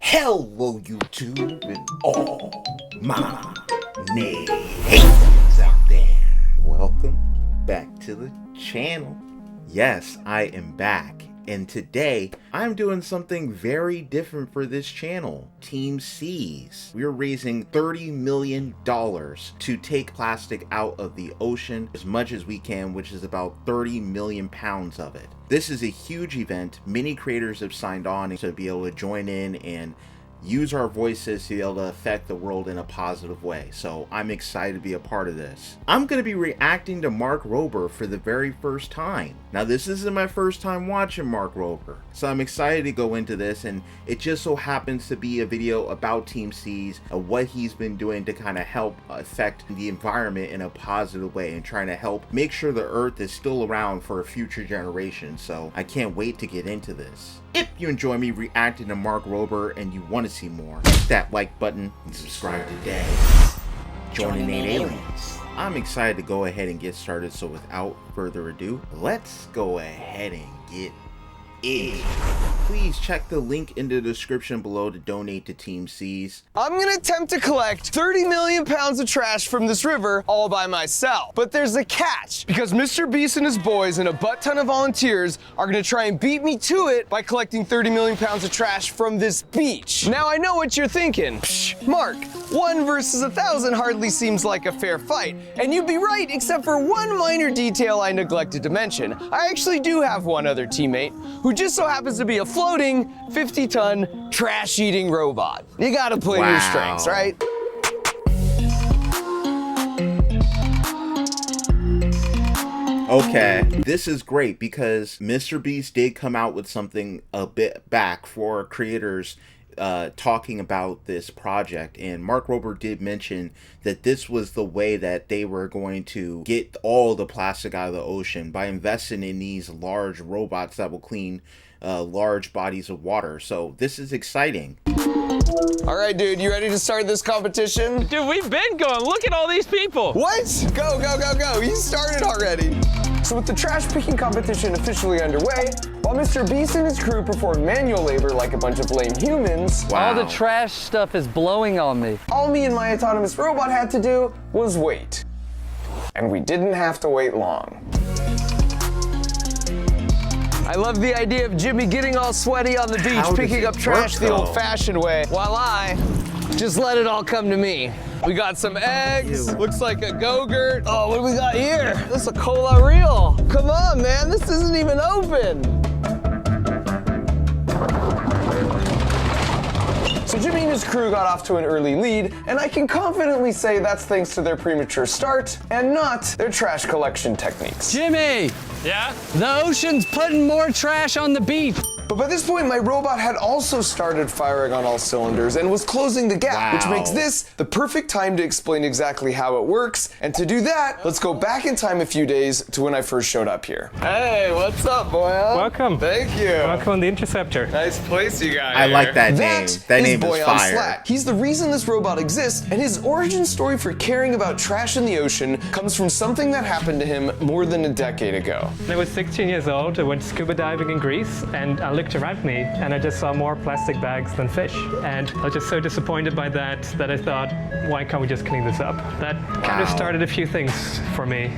Hello, YouTube, and all my neighbors out there. Welcome back to the channel. Yes, I am back, and today I'm doing something very different for this channel. Team Seas. We're raising $30 million to take plastic out of the ocean as much as we can, which is about 30 million pounds of it. This is a huge event. Many creators have signed on to be able to join in and use our voices to be able to affect the world in a positive way. So I'm excited to be a part of this. I'm going to be reacting to Mark Rober for the very first time. Now, this isn't my first time watching Mark Rober, so I'm excited to go into this, and it just so happens to be a video about Team Seas and what he's been doing to kind of help affect the environment in a positive way and trying to help make sure the earth is still around for a future generation. So I can't wait to get into this. If you enjoy me reacting to Mark Rober and you want to see more, hit that like button and subscribe today. Joining Aliens. I'm excited to go ahead and get started, so without further ado, let's go ahead and get in. Please check the link in the description below to donate to Team Seas. I'm gonna attempt to collect 30 million pounds of trash from this river all by myself. But there's a catch, because Mr. Beast and his boys and a butt ton of volunteers are gonna try and beat me to it by collecting 30 million pounds of trash from this beach. Now I know what you're thinking. Psh, Mark, 1 versus 1,000 hardly seems like a fair fight. And you'd be right, except for one minor detail I neglected to mention. I actually do have one other teammate who just so happens to be a floating 50-ton trash-eating robot. You gotta play your strengths, right? Okay, this is great because Mr. Beast did come out with something a bit back for creators talking about this project, and Mark Rober did mention that this was the way that they were going to get all the plastic out of the ocean by investing in these large robots that will clean large bodies of water. So this is exciting. All right, dude, you ready to start this competition? Dude, we've been going. Look at all these people. What? Go, go, go, go. You started already. So with the trash picking competition officially underway, while Mr. Beast and his crew performed manual labor like a bunch of lame humans, All the trash stuff is blowing on me. all me and my autonomous robot had to do was wait. And we didn't have to wait long. I love the idea of Jimmy getting all sweaty on the beach, How does picking it up trash work, the though? old-fashioned way, while I just let it all come to me. We got some eggs, looks like a Go-Gurt. Oh, what do we got here? This is a Cola Real. Come on, man, this isn't even open. So Jimmy and his crew got off to an early lead, and I can confidently say that's thanks to their premature start and not their trash collection techniques. Jimmy! Yeah? The ocean's putting more trash on the beach. But by this point, my robot had also started firing on all cylinders and was closing the gap, which makes this the perfect time to explain exactly how it works. And to do that, let's go back in time a few days to when I first showed up here. Hey, what's up, Boyan? Welcome. Thank you. Welcome on the Interceptor. Nice place you got I like that name. That That is name is Boyan fire. Slack. He's the reason this robot exists, and his origin story for caring about trash in the ocean comes from something that happened to him more than a decade ago. I was 16 years old. I went scuba diving in Greece, and I looked around me and I just saw more plastic bags than fish. And I was just so disappointed by that I thought, why can't we just clean this up? That kind of started a few things for me.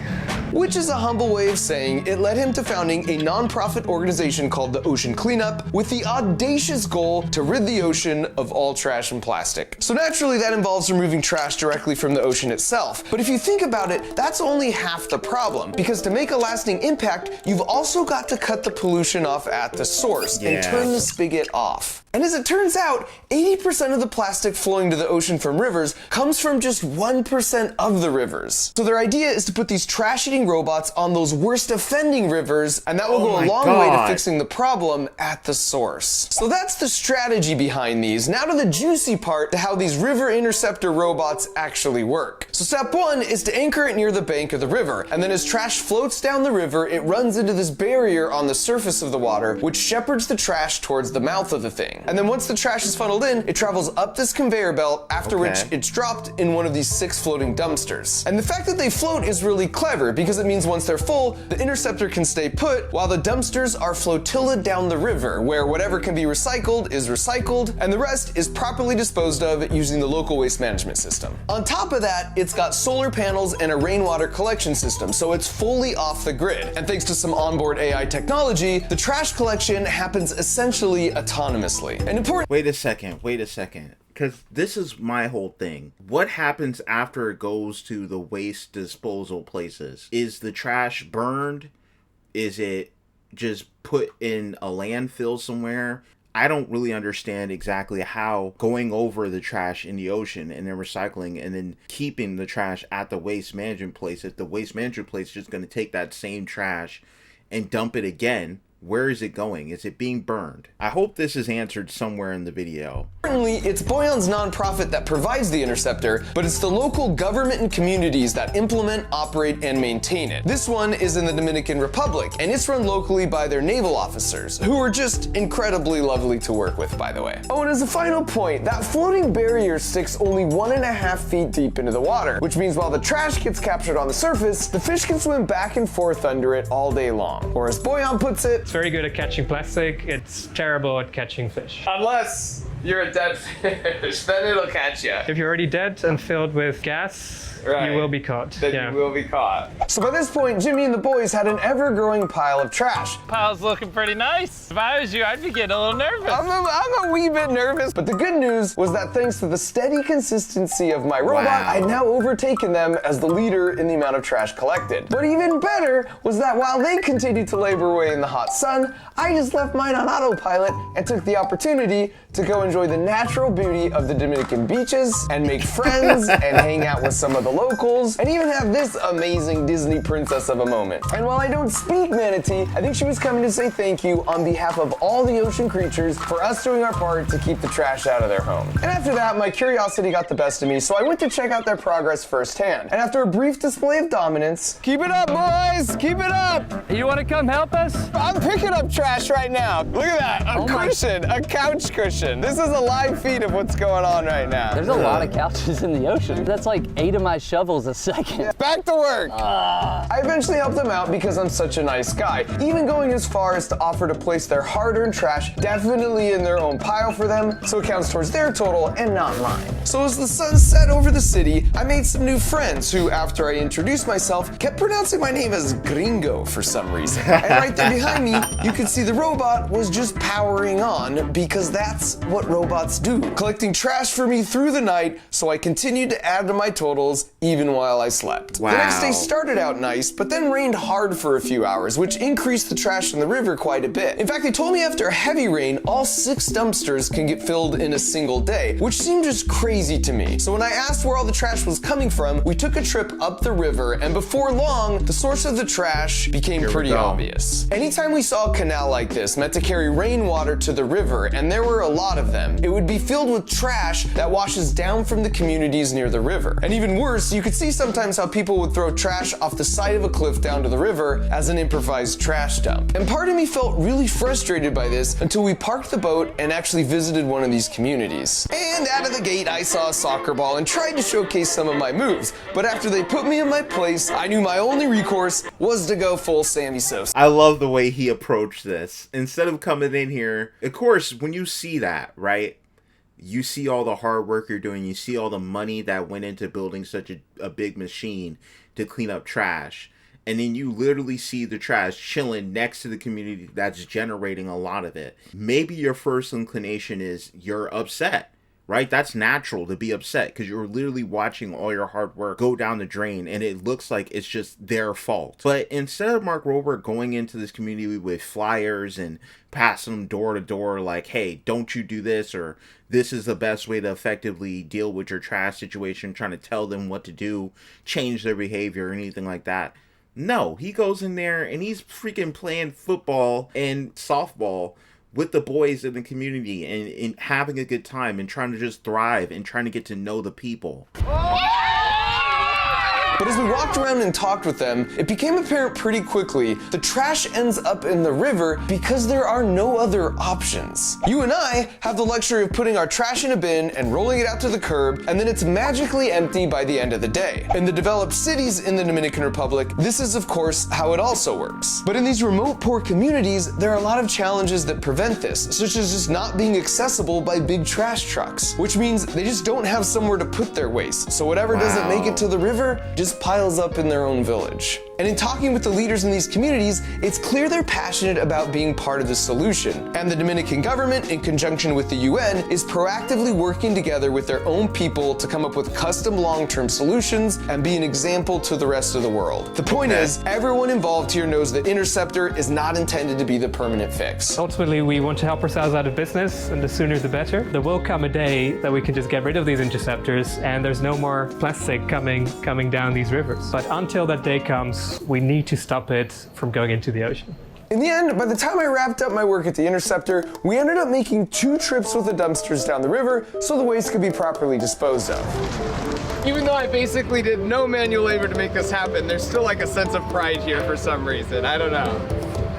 Which is a humble way of saying it led him to founding a non-profit organization called the Ocean Cleanup with the audacious goal to rid the ocean of all trash and plastic. So naturally that involves removing trash directly from the ocean itself. But if you think about it, that's only half the problem, because to make a lasting impact, you've also got to cut the pollution off at the source and turn the spigot off. And as it turns out, 80% of the plastic flowing to the ocean from rivers comes from just 1% of the rivers. So their idea is to put these trash-eating robots on those worst offending rivers, and that will go a long way to fixing the problem at the source. So that's the strategy behind these. Now to the juicy part, to how these river interceptor robots actually work. So step 1 is to anchor it near the bank of the river, and then as trash floats down the river, it runs into this barrier on the surface of the water, which shepherds the trash towards the mouth of the thing. thing. And then once the trash is funneled in, it travels up this conveyor belt, after which it's dropped in one of these 6 floating dumpsters. And the fact that they float is really clever because it means once they're full, the interceptor can stay put while the dumpsters are flotillaed down the river, where whatever can be recycled is recycled and the rest is properly disposed of using the local waste management system. On top of that, it's got solar panels and a rainwater collection system, so it's fully off the grid. And thanks to some onboard AI technology, the trash collection happens essentially autonomously. And important— Wait a second. Because this is my whole thing. What happens after it goes to the waste disposal places? Is the trash burned? Is it just put in a landfill somewhere? I don't really understand exactly how going over the trash in the ocean and then recycling and then keeping the trash at the waste management place, if the waste management place is just going to take that same trash and dump it again, where is it going? Is it being burned? I hope this is answered somewhere in the video. Importantly, it's Boyan's nonprofit that provides the interceptor, but it's the local government and communities that implement, operate, and maintain it. This one is in the Dominican Republic, and it's run locally by their naval officers, who are just incredibly lovely to work with, by the way. Oh, and as a final point, that floating barrier sticks only 1.5 feet deep into the water, which means while the trash gets captured on the surface, the fish can swim back and forth under it all day long. Or as Boyan puts it, It's very good at catching plastic. It's terrible at catching fish. unless you're a dead fish, then it'll catch you. If you're already dead and filled with gas, Right. you will be caught. Then you will be caught. So by this point, Jimmy and the boys had an ever-growing pile of trash. Pile's looking pretty nice. If I was you, I'd be getting a little nervous. I'm a wee bit nervous, but the good news was that thanks to the steady consistency of my robot, Wow. I'd now overtaken them as the leader in the amount of trash collected. But even better was that while they continued to labor away in the hot sun, I just left mine on autopilot and took the opportunity to go enjoy the natural beauty of the Dominican beaches and make friends and hang out with some of the locals and even have this amazing Disney princess of a moment. And while I don't speak manatee, I think she was coming to say thank you on behalf of all the ocean creatures for us doing our part to keep the trash out of their home. And after that, my curiosity got the best of me, so I went to check out their progress firsthand. And after a brief display of dominance— keep it up, boys! Keep it up! You want to come help us? I'm picking up trash right now. Look at that, a cushion, a couch cushion. This is a live feed of what's going on right now. There's a lot of couches in the ocean. That's like 8 of my shovels a second. Back to work. I eventually helped them out because I'm such a nice guy, even going as far as to offer to place their hard-earned trash definitely in their own pile for them, so it counts towards their total and not mine. So as the sun set over the city, I made some new friends who, after I introduced myself, kept pronouncing my name as Gringo for some reason. And right there behind me, you could see the robot was just powering on, because that's what robots do, collecting trash for me through the night, so I continued to add to my totals even while I slept. Wow. The next day started out nice, but then rained hard for a few hours, which increased the trash in the river quite a bit. In fact, they told me after a heavy rain, all 6 dumpsters can get filled in a single day, which seemed just crazy to me. So when I asked where all the trash was coming from, we took a trip up the river, and before long, the source of the trash became pretty obvious. Anytime we saw a canal like this meant to carry rainwater to the river, and there were a lot of them, it would be filled with trash that washes down from the communities near the river. And even worse, you could see sometimes how people would throw trash off the side of a cliff down to the river as an improvised trash dump. And part of me felt really frustrated by this until we parked the boat and actually visited one of these communities. And out of the gate, I saw a soccer ball and tried to showcase some of my moves. But after they put me in my place, I knew my only recourse was to go full Sammy Sosa. I love the way he approached this. Instead of coming in here, of course, when you see that, right? You see all the hard work you're doing. You see all the money that went into building such a big machine to clean up trash. And then you literally see the trash chilling next to the community that's generating a lot of it. Maybe your first inclination is you're upset, right? That's natural to be upset because you're literally watching all your hard work go down the drain and it looks like it's just their fault. But instead of Mark Rober going into this community with flyers and passing them door to door like, hey, don't you do this, or this is the best way to effectively deal with your trash situation, trying to tell them what to do, change their behavior, or anything like that. No, he goes in there and he's freaking playing football and softball with the boys in the community and having a good time and trying to just thrive and trying to get to know the people. But as we walked around and talked with them, it became apparent pretty quickly the trash ends up in the river because there are no other options. You and I have the luxury of putting our trash in a bin and rolling it out to the curb, and then it's magically empty by the end of the day. In the developed cities in the Dominican Republic, this is of course how it also works. But in these remote poor communities, there are a lot of challenges that prevent this, such as just not being accessible by big trash trucks, which means they just don't have somewhere to put their waste. So whatever doesn't make it to the river just piles up in their own village. And in talking with the leaders in these communities, it's clear they're passionate about being part of the solution. And the Dominican government, in conjunction with the UN, is proactively working together with their own people to come up with custom long-term solutions and be an example to the rest of the world. The point is, everyone involved here knows that Interceptor is not intended to be the permanent fix. Ultimately, we want to help ourselves out of business, and the sooner the better. There will come a day that we can just get rid of these interceptors, and there's no more plastic coming down these rivers. But until that day comes, we need to stop it from going into the ocean. In the end, by the time I wrapped up my work at the Interceptor, we ended up making 2 trips with the dumpsters down the river so the waste could be properly disposed of. Even though I basically did no manual labor to make this happen, there's still like a sense of pride here for some reason. I don't know.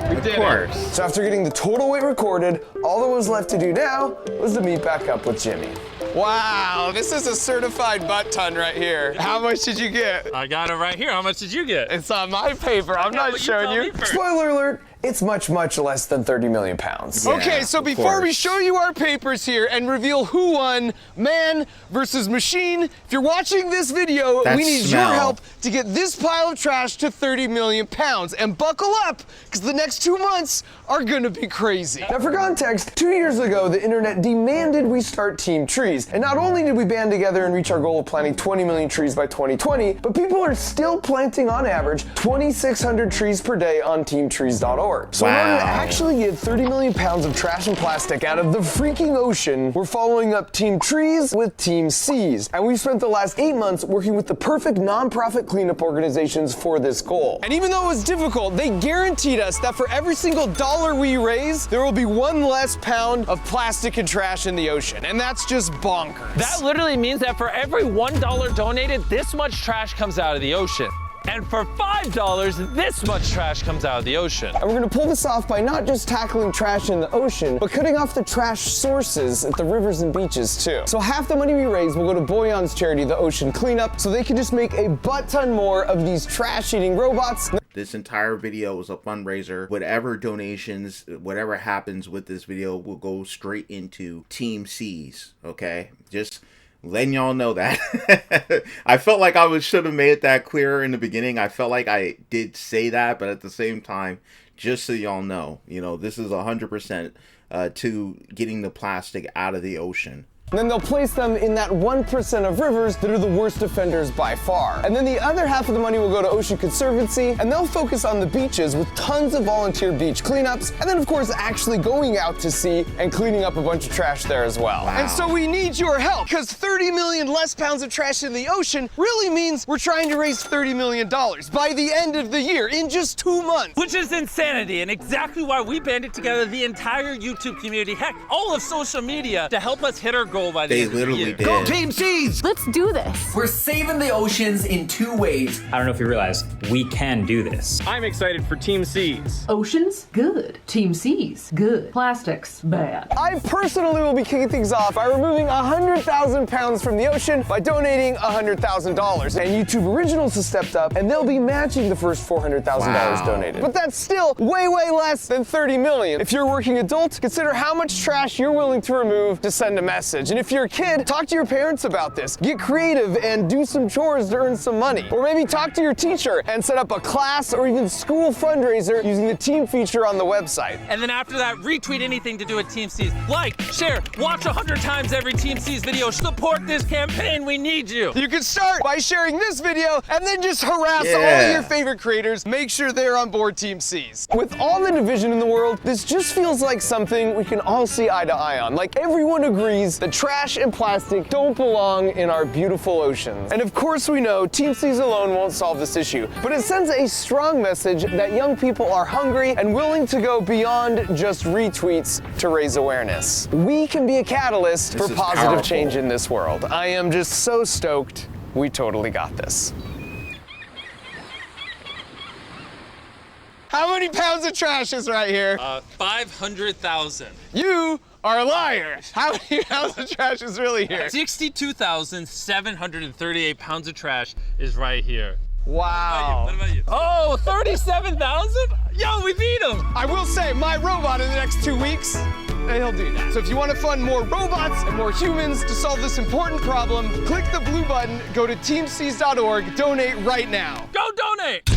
We did it. So after getting the total weight recorded, all that was left to do now was to meet back up with Jimmy. Wow, this is a certified butt ton right here. How much did you get? I got it right here. How much did you get? It's on my paper. I'm not showing you. Spoiler alert, it's much, much less than 30 million pounds. Yeah, Okay, so before we show you our papers here and reveal who won, man versus machine, if you're watching this video, we need your help to get this pile of trash to 30 million pounds. And buckle up, because the next 2 months are gonna be crazy. Now for context, 2 years ago, the internet demanded we start Team Trees. And not only did we band together and reach our goal of planting 20 million trees by 2020, but people are still planting on average 2,600 trees per day on teamtrees.org. So in order to actually get 30 million pounds of trash and plastic out of the freaking ocean, we're following up Team Trees with Team Seas. And we've spent the last 8 months working with the perfect nonprofit cleanup organizations for this goal. And even though it was difficult, they guaranteed us that for every single dollar we raise, there will be 1 less pound of plastic and trash in the ocean. And that's just bonkers. That literally means that for every $1 donated, this much trash comes out of the ocean. And for $5, this much trash comes out of the ocean. And we're gonna pull this off by not just tackling trash in the ocean, but cutting off the trash sources at the rivers and beaches too. So half the money we raise will go to Boyan's charity, the Ocean Cleanup, so they can just make a butt ton more of these trash-eating robots. This entire video was a fundraiser. Whatever donations, whatever happens with this video will go straight into Team Seas, okay? Just letting y'all know that. I felt like I should have made that clearer in the beginning. I felt like I did say that, but at the same time, just so y'all know, you know, this is 100% to getting the plastic out of the ocean. And then they'll place them in that 1% of rivers that are the worst offenders by far. And then the other half of the money will go to Ocean Conservancy, and they'll focus on the beaches with tons of volunteer beach cleanups, and then of course actually going out to sea and cleaning up a bunch of trash there as well. And so we need your help, because 30 million less pounds of trash in the ocean really means we're trying to raise $30 million by the end of the year, in just 2 months. Which is insanity, and exactly why we banded together the entire YouTube community, heck, all of social media, to help us hit our goal by the end of the year. Go Team Seas! Let's do this. We're saving the oceans in 2 ways. I don't know if you realize, we can do this. I'm excited for Team Seas. Oceans, good. Team Seas, good. Plastics, bad. I personally will be kicking things off by removing 100,000 pounds from the ocean by donating $100,000. And YouTube Originals has stepped up, and they'll be matching the first $400,000 donated. But that's still way, way less than 30 million. If you're a working adult, consider how much trash you're willing to remove to send a message. And if you're a kid, talk to your parents about this. Get creative and do some chores to earn some money. Or maybe talk to your teacher and set up a class or even school fundraiser using the team feature on the website. And then after that, retweet anything to do with Team Seas. Like, share, watch 100 times every Team Seas video. Support this campaign, we need you. You can start by sharing this video and then just harass all of your favorite creators. Make sure they're on board Team Seas. With all the division in the world, this just feels like something we can all see eye to eye on. Like everyone agrees that trash and plastic don't belong in our beautiful oceans. And of course we know Team Seas alone won't solve this issue, but it sends a strong message that young people are hungry and willing to go beyond just retweets to raise awareness. We can be a catalyst for positive change in this world. I am just so stoked we totally got this. How many pounds of trash is right here? 500,000. You are a liar. How many pounds of trash is really here? 62,738 pounds of trash is right here. Wow. What about you? Oh, 37,000? Yo, we beat him. I will say, my robot in the next 2 weeks, he'll do that. So if you want to fund more robots and more humans to solve this important problem, click the blue button, go to teamseas.org, donate right now. Go donate.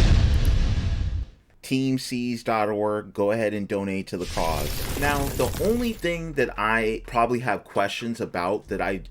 teamseas.org, go ahead and donate to the cause. Now, the only thing that I probably have questions about that I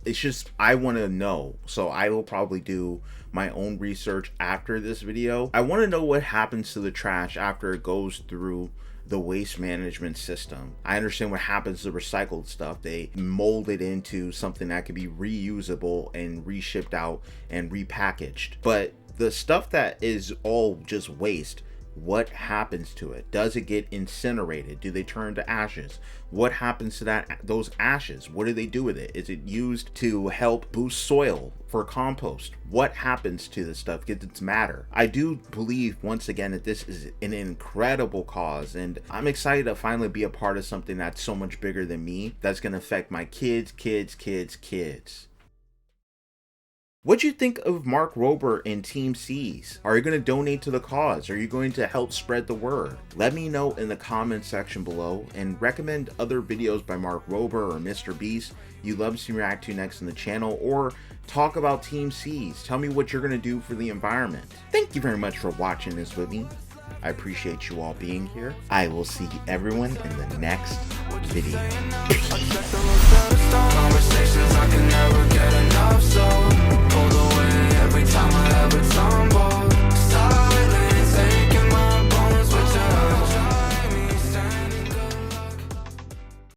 want to know, so I will probably do my own research after this video. I want to know what happens to the trash after it goes through the waste management system. I understand what happens to recycled stuff. They mold it into something that could be reusable and reshipped out and repackaged. But the stuff that is all just waste, what happens to it? Does it get incinerated? Do they turn to ashes? What happens to those ashes? What do they do with it? Is it used to help boost soil for compost? What happens to this stuff? Gets its matter. I do believe once again that this is an incredible cause, and I'm excited to finally be a part of something that's so much bigger than me, that's going to affect my kids. What'd you think of Mark Rober and Team Seas? Are you going to donate to the cause? Are you going to help spread the word? Let me know in the comment section below, and recommend other videos by Mark Rober or Mr. Beast you'd love to see me react to next on the channel, or talk about Team Seas. Tell me what you're going to do for the environment. Thank you very much for watching this with me. I appreciate you all being here. I will see everyone in the next video.